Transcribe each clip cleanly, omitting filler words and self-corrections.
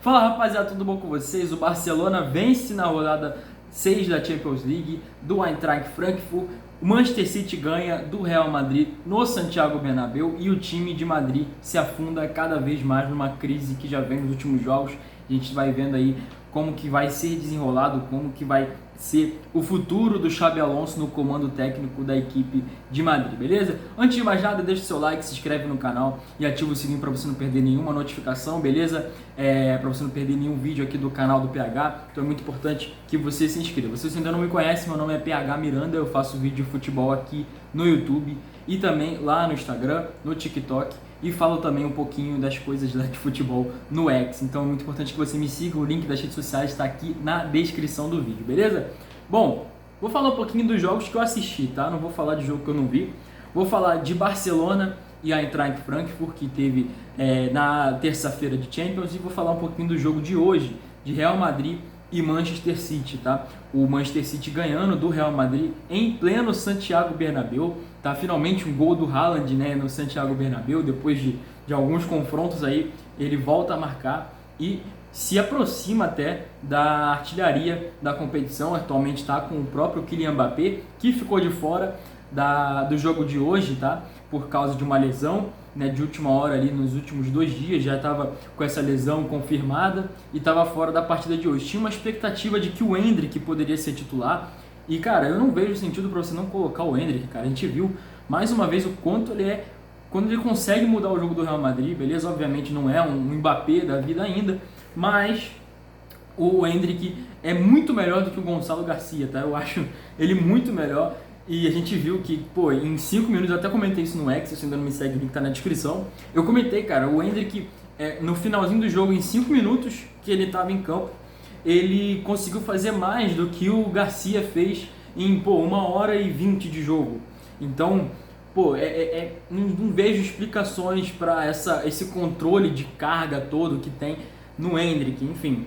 Fala rapaziada, tudo bom com vocês? O Barcelona vence na rodada 6 da Champions League do Eintracht Frankfurt. O Manchester City ganha do Real Madrid no Santiago Bernabéu e o time de Madrid se afunda cada vez mais numa crise que já vem nos últimos jogos. A gente vai vendo aí como que vai ser desenrolado, como que vai ser o futuro do Xabi Alonso no comando técnico da equipe de Madrid, beleza? Antes de mais nada, deixa o seu like, se inscreve no canal e ativa o sininho para você não perder nenhuma notificação, beleza? Para você não perder nenhum vídeo aqui do canal do PH, então é muito importante que você se inscreva. Se você ainda não me conhece, meu nome é PH Miranda, eu faço vídeo de futebol aqui no YouTube e também lá no Instagram, no TikTok, e falo também um pouquinho das coisas lá de futebol no X. Então é muito importante que você me siga, o link das redes sociais está aqui na descrição do vídeo, beleza? Bom, vou falar um pouquinho dos jogos que eu assisti, tá? Não vou falar de jogo que eu não vi. Vou falar de Barcelona e a Eintracht Frankfurt, que teve na terça-feira de Champions, e vou falar um pouquinho do jogo de hoje, de Real Madrid e Manchester City, tá? O Manchester City ganhando do Real Madrid em pleno Santiago Bernabéu, tá? Finalmente um gol do Haaland, né, no Santiago Bernabéu, depois de alguns confrontos aí, ele volta a marcar e se aproxima até da artilharia da competição. Atualmente está com o próprio Kylian Mbappé, que ficou de fora do jogo de hoje, tá? Por causa de uma lesão, né, de última hora ali nos últimos 2 dias, já estava com essa lesão confirmada e estava fora da partida de hoje. Tinha uma expectativa de que o Endrick poderia ser titular e, cara, eu não vejo sentido para você não colocar o Endrick, cara. A gente viu mais uma vez o quanto ele é, quando ele consegue mudar o jogo do Real Madrid, beleza? Obviamente não é um Mbappé da vida ainda, mas o Endrick é muito melhor do que o Gonçalo Garcia, tá? Eu acho ele muito melhor. E a gente viu que, pô, em 5 minutos, eu até comentei isso no X, se você ainda não me segue, o link tá na descrição. Eu comentei, cara, o Endrick, no finalzinho do jogo, em 5 minutos que ele tava em campo, ele conseguiu fazer mais do que o Garcia fez em, 1 hora e 20 de jogo. Então, pô, não vejo explicações para esse controle de carga todo que tem no Endrick, enfim.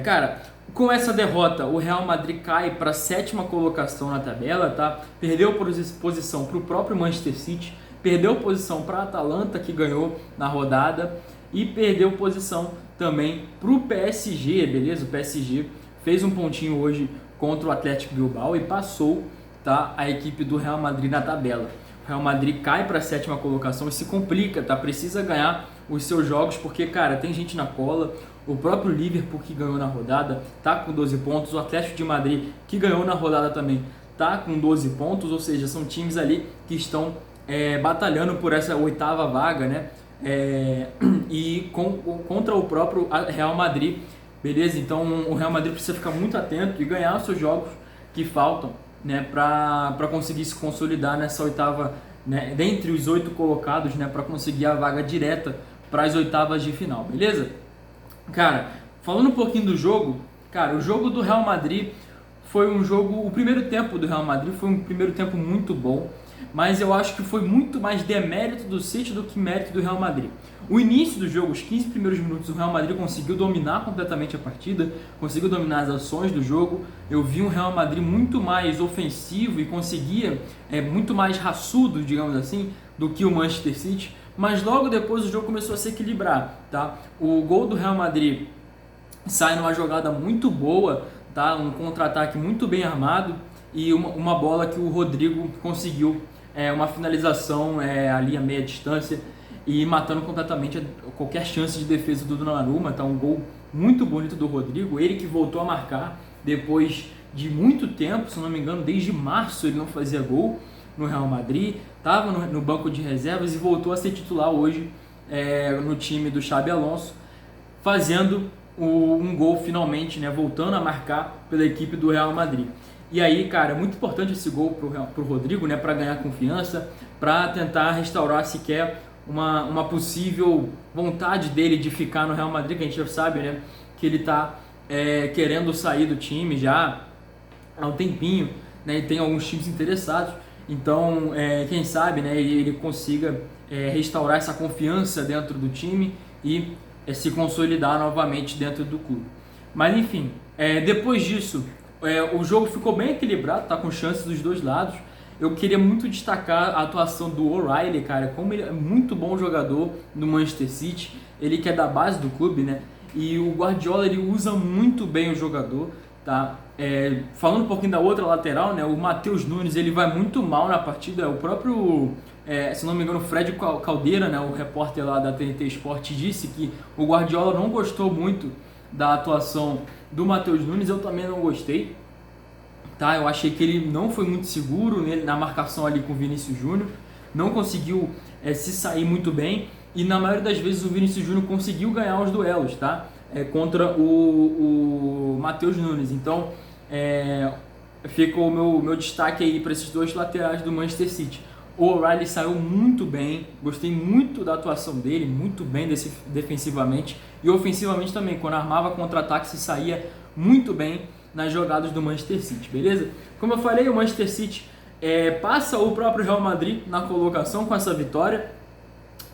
Cara, com essa derrota, o Real Madrid cai para a 7ª colocação na tabela, tá? Perdeu posição para o próprio Manchester City, perdeu posição para a Atalanta, que ganhou na rodada, e perdeu posição também para o PSG, beleza? O PSG fez um pontinho hoje contra o Atlético Bilbao e passou, tá, a equipe do Real Madrid na tabela. O Real Madrid cai para a 7ª colocação e se complica, tá? Precisa ganhar os seus jogos, porque, cara, tem gente na cola. O próprio Liverpool, que ganhou na rodada, tá com 12 pontos. O Atlético de Madrid, que ganhou na rodada também, tá com 12 pontos. Ou seja, são times ali que estão batalhando por essa 8ª vaga, né? E contra o próprio Real Madrid, beleza? Então o Real Madrid precisa ficar muito atento e ganhar os seus jogos que faltam, né, para conseguir se consolidar nessa 8ª, né, dentre os 8 colocados, né, para conseguir a vaga direta para as 8ª de final, beleza? Cara, falando um pouquinho do jogo, cara, o jogo do Real Madrid foi um jogo, o primeiro tempo do Real Madrid foi um primeiro tempo muito bom, mas eu acho que foi muito mais demérito do City do que mérito do Real Madrid. O início do jogo, os 15 primeiros minutos, o Real Madrid conseguiu dominar completamente a partida, conseguiu dominar as ações do jogo. Eu vi um Real Madrid muito mais ofensivo e conseguia, muito mais raçudo, digamos assim, do que o Manchester City. Mas logo depois o jogo começou a se equilibrar, tá? O gol do Real Madrid sai numa jogada muito boa, tá? Um contra-ataque muito bem armado e uma bola que o Rodrigo conseguiu, uma finalização ali a meia distância e matando completamente qualquer chance de defesa do Donnarumma, tá? Um gol muito bonito do Rodrigo, ele que voltou a marcar depois de muito tempo, se não me engano, desde março ele não fazia gol no Real Madrid, estava no banco de reservas e voltou a ser titular hoje no time do Xabi Alonso, fazendo um gol finalmente, né, voltando a marcar pela equipe do Real Madrid. E aí, cara, é muito importante esse gol pro Rodrigo, né, para ganhar confiança, para tentar restaurar sequer uma possível vontade dele de ficar no Real Madrid, que a gente já sabe, né, que ele está querendo sair do time já há um tempinho, né, e tem alguns times interessados. Então, quem sabe, né, ele consiga restaurar essa confiança dentro do time e se consolidar novamente dentro do clube. Mas enfim, depois disso, o jogo ficou bem equilibrado, tá com chances dos dois lados. eu queria muito destacar a atuação do O'Reilly, cara, como ele é muito bom jogador no Manchester City, ele que é da base do clube, né? E o Guardiola, ele usa muito bem o jogador, tá? Falando um pouquinho da outra lateral, né? O Matheus Nunes, ele vai muito mal na partida, o próprio... se não me engano, o Fred Caldeira, né, o repórter lá da TNT Sport, disse que o Guardiola não gostou muito da atuação do Matheus Nunes. Eu também não gostei, tá? Eu achei que ele não foi muito seguro na marcação ali com o Vinícius Júnior, não conseguiu se sair muito bem, e na maioria das vezes o Vinícius Júnior conseguiu ganhar os duelos, tá? Contra o Matheus Nunes. Então fica o meu destaque aí para esses dois laterais do Manchester City. O O'Reilly saiu muito bem, gostei muito da atuação dele, muito bem defensivamente e ofensivamente também, quando armava contra-ataque se saía muito bem nas jogadas do Manchester City, beleza? Como eu falei, o Manchester City passa o próprio Real Madrid na colocação com essa vitória,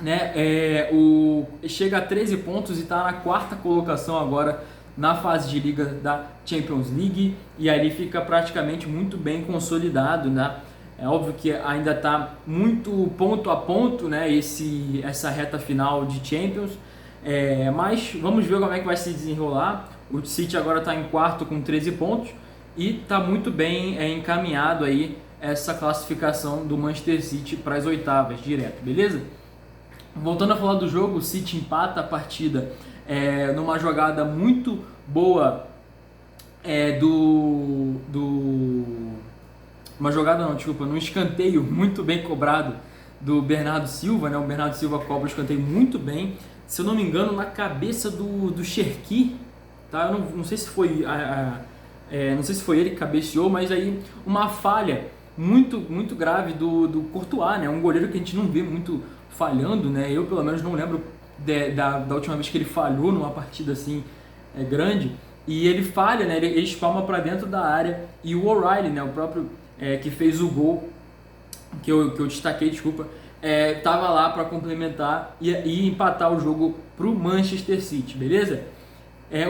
né? Chega a 13 pontos e está na quarta colocação agora na fase de liga da Champions League, e ali fica praticamente muito bem consolidado, né? É óbvio que ainda está muito ponto a ponto, né, essa reta final de Champions, mas vamos ver como é que vai se desenrolar. O City agora está em quarto com 13 pontos e está muito bem encaminhado aí essa classificação do Manchester City para as oitavas direto, beleza? Voltando a falar do jogo, o City empata a partida numa jogada muito boa num escanteio muito bem cobrado do Bernardo Silva, né? O Bernardo Silva cobra o escanteio muito bem, se eu não me engano, na cabeça do Cherki, tá? Eu não sei se foi não sei se foi ele que cabeceou, mas aí uma falha muito grave do Courtois, né? Um goleiro que a gente não vê muito falhando, né? Eu pelo menos não lembro da última vez que ele falhou numa partida assim grande, e ele falha, né? Ele espalma para dentro da área, e o O'Reilly, né? O próprio que fez o gol, que eu destaquei, desculpa, tava lá para complementar e empatar o jogo pro Manchester City, beleza?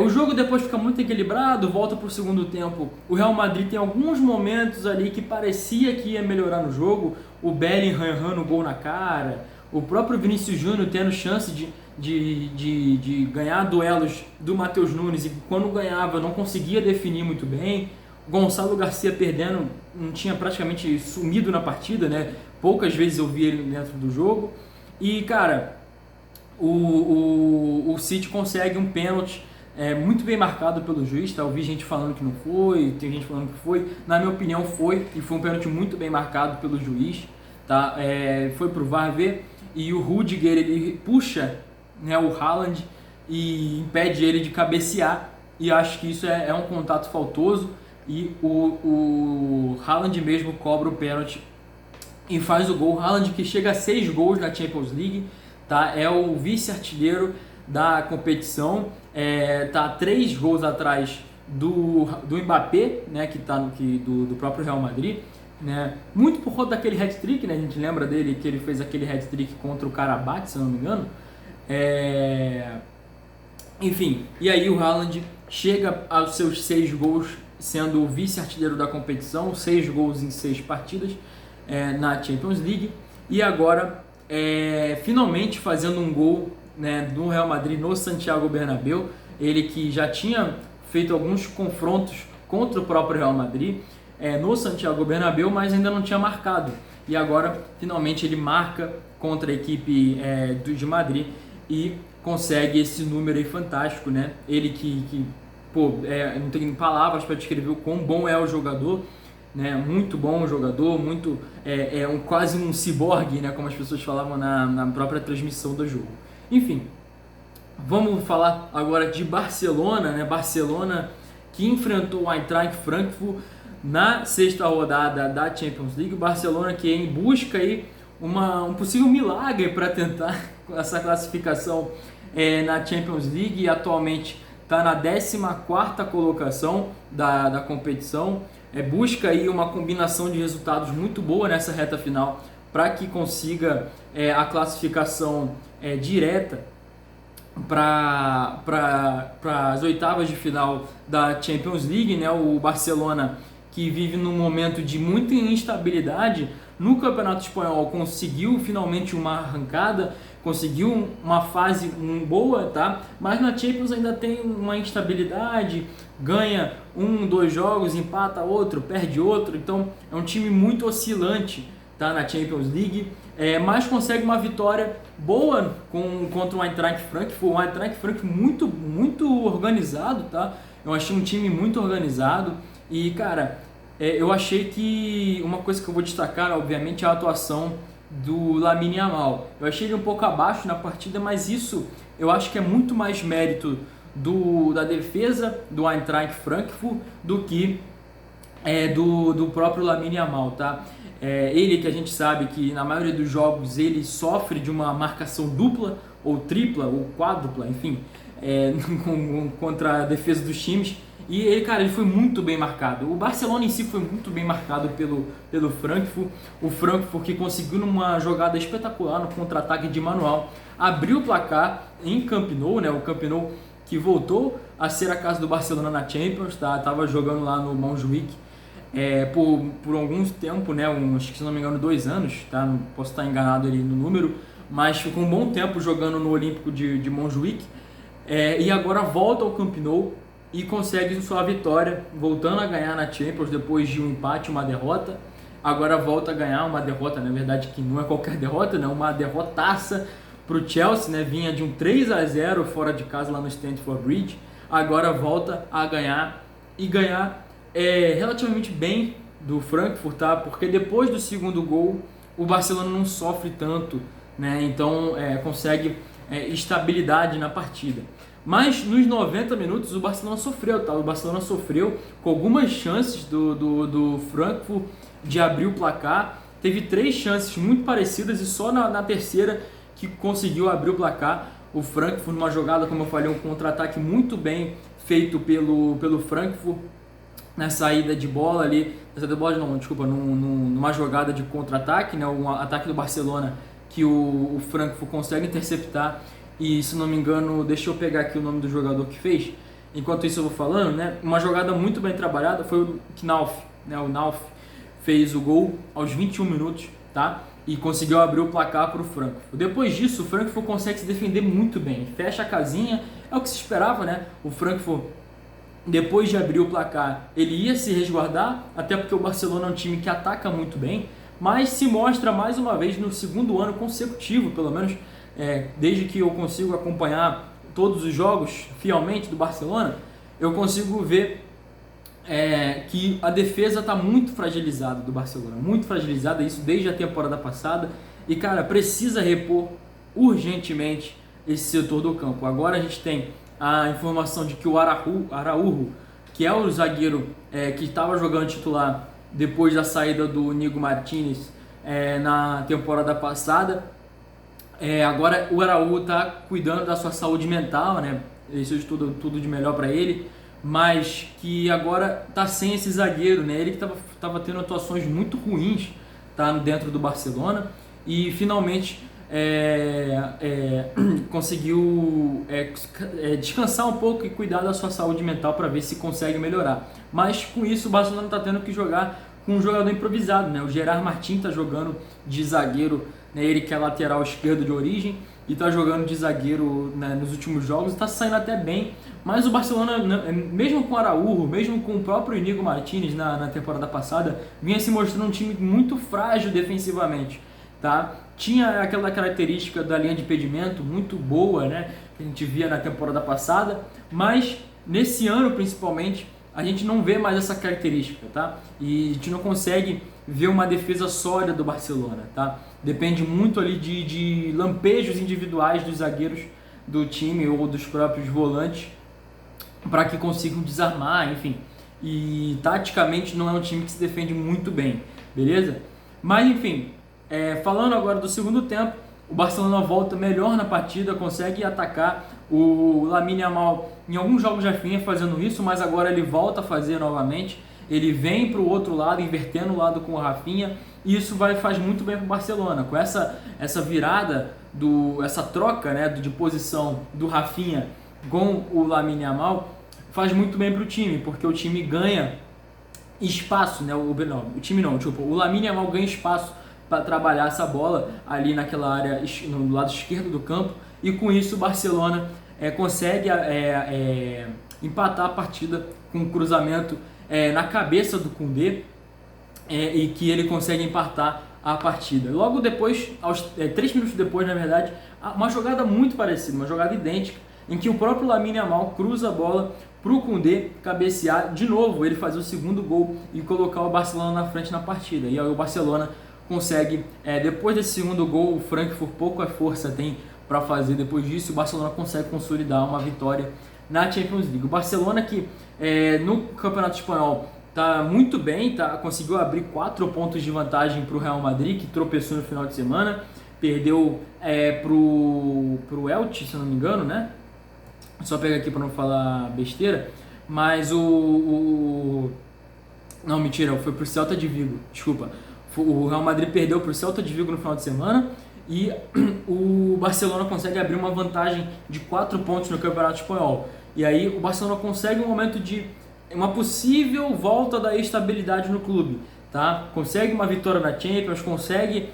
O jogo depois fica muito equilibrado, volta pro segundo tempo. O Real Madrid tem alguns momentos ali que parecia que ia melhorar no jogo, o Bellingham errando o gol na cara, o próprio Vinícius Júnior tendo chance de ganhar duelos do Matheus Nunes, e quando ganhava não conseguia definir muito bem. Gonçalo Garcia perdendo, não tinha praticamente sumido na partida, né? Poucas vezes eu vi ele dentro do jogo. E, cara, o City consegue um pênalti muito bem marcado pelo juiz, tá? Eu vi gente falando que não foi, tem gente falando que foi. Na minha opinião foi, e foi um pênalti muito bem marcado pelo juiz, tá? Foi pro VAR ver, e o Rudiger, ele puxa, né, o Haaland e impede ele de cabecear, e acho que isso é um contato faltoso. E o Haaland mesmo cobra o pênalti e faz o gol. O Haaland, que chega a 6 gols na Champions League, tá? É o vice-artilheiro da competição, tá 3 gols atrás do Mbappé, né? Que tá do próprio Real Madrid, né? Muito por conta daquele hat-trick, né? A gente lembra dele que ele fez aquele hat-trick contra o Karabakh, se eu não me engano. Enfim, e aí o Haaland chega aos seus 6 gols, sendo o vice-artilheiro da competição, 6 gols em 6 partidas na Champions League, e agora finalmente fazendo um gol, né, no Real Madrid no Santiago Bernabéu. Ele que já tinha feito alguns confrontos contra o próprio Real Madrid no Santiago Bernabéu, mas ainda não tinha marcado, e agora finalmente ele marca contra a equipe de Madrid e consegue esse número aí fantástico, né? Ele que não tem palavras para descrever o quão bom é o jogador, né? Muito bom o jogador, muito quase um ciborgue, né? Como as pessoas falavam na própria transmissão do jogo. Enfim, vamos falar agora de Barcelona, né? Barcelona que enfrentou o Eintracht Frankfurt na sexta rodada da Champions League. O Barcelona que é em busca aí um possível milagre para tentar essa classificação na Champions League, e atualmente está na 14ª colocação da competição. Busca aí uma combinação de resultados muito boa nessa reta final para que consiga a classificação direta para as oitavas de final da Champions League, né? O Barcelona que vive num momento de muita instabilidade, no Campeonato Espanhol conseguiu finalmente uma arrancada, conseguiu uma fase boa, tá? Mas na Champions ainda tem uma instabilidade, ganha 2 jogos, empata outro, perde outro, então é um time muito oscilante, tá? Na Champions League, mas consegue uma vitória boa contra o Eintracht Frankfurt, um Eintracht Frankfurt muito organizado, tá? Eu achei um time muito organizado e, cara, eu achei que uma coisa que eu vou destacar, obviamente, é a atuação do Lamine Yamal. Eu achei ele um pouco abaixo na partida, mas isso eu acho que é muito mais mérito da defesa do Eintracht Frankfurt do que do próprio Lamine Yamal, tá? Ele, que a gente sabe que na maioria dos jogos ele sofre de uma marcação dupla ou tripla ou quádrupla, enfim, contra a defesa dos times. E ele, cara, ele foi muito bem marcado. O Barcelona em si foi muito bem marcado pelo Frankfurt. O Frankfurt, que conseguiu numa jogada espetacular no contra-ataque de manual, abriu o placar em Camp Nou, né? O Camp Nou que voltou a ser a casa do Barcelona na Champions, tá? Tava jogando lá no Montjuic por algum tempo, né? Acho que, se não me engano, 2 anos, tá? Não posso estar enganado ali no número, mas ficou um bom tempo jogando no Olímpico de Montjuic. E agora volta ao Camp Nou e consegue sua vitória, voltando a ganhar na Champions depois de um empate, uma derrota. Agora volta a ganhar uma derrota, na verdade que não é qualquer derrota, né? Uma derrotaça para o Chelsea, né? Vinha de um 3-0 fora de casa lá no Stamford Bridge. Agora volta a ganhar e ganhar relativamente bem do Frankfurt, tá? Porque depois do segundo gol o Barcelona não sofre tanto, né? Então consegue estabilidade na partida. Mas nos 90 minutos o Barcelona sofreu, tá? O Barcelona sofreu com algumas chances do Frankfurt de abrir o placar. Teve 3 chances muito parecidas e só na terceira que conseguiu abrir o placar. O Frankfurt, numa jogada, como eu falei, um contra-ataque muito bem feito pelo Frankfurt, na saída de bola ali, numa jogada de contra-ataque, né? Um ataque do Barcelona que o Frankfurt consegue interceptar. E, se não me engano, deixa eu pegar aqui o nome do jogador que fez. Enquanto isso eu vou falando, né? Uma jogada muito bem trabalhada foi o Knauf, né? O Knauf fez o gol aos 21 minutos, tá? E conseguiu abrir o placar para o Frankfurt. Depois disso, o Frankfurt consegue se defender muito bem. Fecha a casinha, é o que se esperava, né? O Frankfurt, depois de abrir o placar, ele ia se resguardar, até porque o Barcelona é um time que ataca muito bem, mas se mostra mais uma vez no segundo ano consecutivo, pelo menos, desde que eu consigo acompanhar todos os jogos fielmente do Barcelona, eu consigo ver que a defesa está muito fragilizada do Barcelona, muito fragilizada, isso desde a temporada passada, e, cara, precisa repor urgentemente esse setor do campo. Agora a gente tem a informação de que o Araújo, que é o zagueiro que estava jogando titular depois da saída do Nico Martínez na temporada passada, agora o Araújo está cuidando da sua saúde mental, né? Isso é tudo de melhor para ele, mas que agora está sem esse zagueiro, né? Ele que estava tendo atuações muito ruins, tá, dentro do Barcelona, e finalmente conseguiu descansar um pouco e cuidar da sua saúde mental para ver se consegue melhorar. Mas com isso o Barcelona está tendo que jogar com um jogador improvisado, né? O Gerard Martín está jogando de zagueiro, né? Ele que é lateral esquerdo de origem e está jogando de zagueiro, né, nos últimos jogos, está saindo até bem. Mas o Barcelona, mesmo com o Araújo, mesmo com o próprio Íñigo Martínez na temporada passada, vinha se mostrando um time muito frágil defensivamente, tá? Tinha aquela característica da linha de impedimento muito boa, né, que a gente via na temporada passada, mas nesse ano principalmente a gente não vê mais essa característica, tá? E a gente não consegue ver uma defesa sólida do Barcelona, tá? Depende muito ali de lampejos individuais dos zagueiros do time ou dos próprios volantes para que consigam desarmar, enfim. E taticamente não é um time que se defende muito bem, beleza? Mas enfim, falando agora do segundo tempo, o Barcelona volta melhor na partida, consegue atacar. O Lamine Yamal em alguns jogos já vinha fazendo isso, mas agora ele volta a fazer novamente. Ele vem para o outro lado, invertendo o lado com o Rafinha, e isso faz muito bem para o Barcelona. Com essa virada, essa troca, né, de posição do Rafinha com o Lamine Yamal, faz muito bem para o time, porque o time ganha espaço, né? O time não, tipo, o Lamine Yamal ganha espaço para trabalhar essa bola ali naquela área no lado esquerdo do campo, e com isso o Barcelona consegue empatar a partida com um cruzamento na cabeça do Koundé, e que ele consegue empatar a partida. Logo depois, 3 minutos depois, na verdade, uma jogada muito parecida, uma jogada idêntica, em que o próprio Lamine Yamal cruza a bola para o Koundé cabecear de novo, ele fazer o segundo gol e colocar o Barcelona na frente na partida. E aí o Barcelona consegue, depois desse segundo gol, o Frankfurt pouca força tem para fazer depois disso, o Barcelona consegue consolidar uma vitória na Champions League. O Barcelona que no Campeonato Espanhol tá muito bem, conseguiu abrir 4 pontos de vantagem para o Real Madrid, que tropeçou no final de semana, perdeu pro Elche, se eu não me engano, né? Só pegar aqui para não falar besteira, mas não, mentira, foi pro Celta de Vigo, desculpa. O Real Madrid perdeu pro Celta de Vigo no final de semana e o Barcelona consegue abrir uma vantagem de 4 pontos no Campeonato Espanhol. E aí o Barcelona consegue um momento de uma possível volta da estabilidade no clube, tá? Consegue uma vitória na Champions, consegue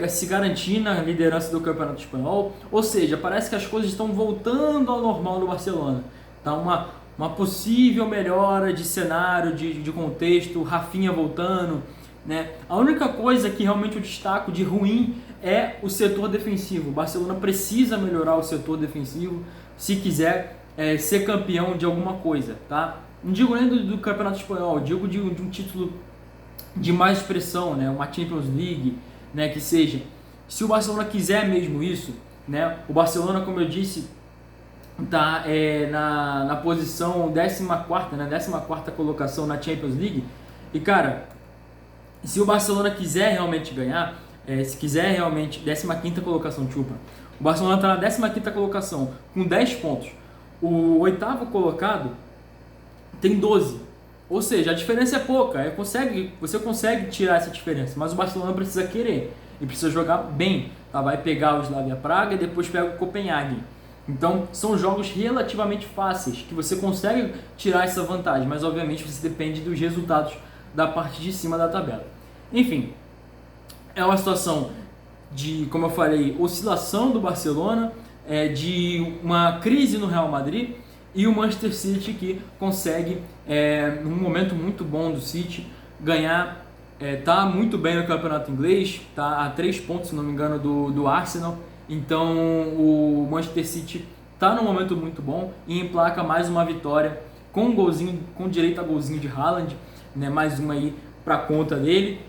se garantir na liderança do Campeonato Espanhol, ou seja, parece que as coisas estão voltando ao normal no Barcelona, tá? Uma possível melhora de cenário, de contexto, Rafinha voltando, né? A única coisa que realmente eu destaco de ruim é o setor defensivo. O Barcelona precisa melhorar o setor defensivo se quiser ser campeão de alguma coisa, tá? Não digo nem do Campeonato Espanhol, digo de um título de mais expressão, né? Uma Champions League, né? Que seja. Se o Barcelona quiser mesmo isso, né? O Barcelona, como eu disse, está na posição 14ª, né? 14ª colocação na Champions League. E cara, se o Barcelona quiser realmente ganhar, se quiser realmente 15ª colocação, desculpa. O Barcelona está na 15ª colocação com 10 pontos. O 8º colocado tem 12. Ou seja, a diferença é pouca. Você consegue tirar essa diferença, mas o Barcelona precisa querer e precisa jogar bem. Tá? Vai pegar o Slavia Praga e depois pega o Copenhague. Então, são jogos relativamente fáceis que você consegue tirar essa vantagem, mas obviamente você depende dos resultados da parte de cima da tabela. Enfim, é uma situação de, como eu falei, oscilação do Barcelona, de uma crise no Real Madrid, e o Manchester City que consegue, num momento muito bom do City, ganhar, tá muito bem no campeonato inglês, tá a 3 pontos, se não me engano, do Arsenal. Então o Manchester City tá num momento muito bom e emplaca mais uma vitória com direito a golzinho de Haaland, né, mais uma aí para conta dele.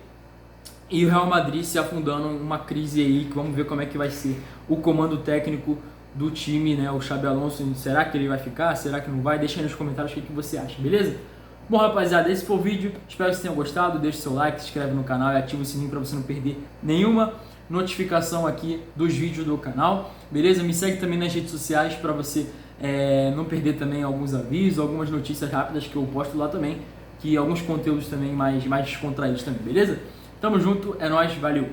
E o Real Madrid se afundando numa crise aí, que vamos ver como é que vai ser o comando técnico do time, né? O Xabi Alonso, será que ele vai ficar? Será que não vai? Deixa aí nos comentários o que você acha, beleza? Bom, rapaziada, esse foi o vídeo. Espero que vocês tenham gostado. Deixe seu like, se inscreve no canal e ativa o sininho para você não perder nenhuma notificação aqui dos vídeos do canal, beleza? Me segue também nas redes sociais para você não perder também alguns avisos, algumas notícias rápidas que eu posto lá também, que alguns conteúdos também mais descontraídos também, beleza? Tamo junto, é nóis, valeu!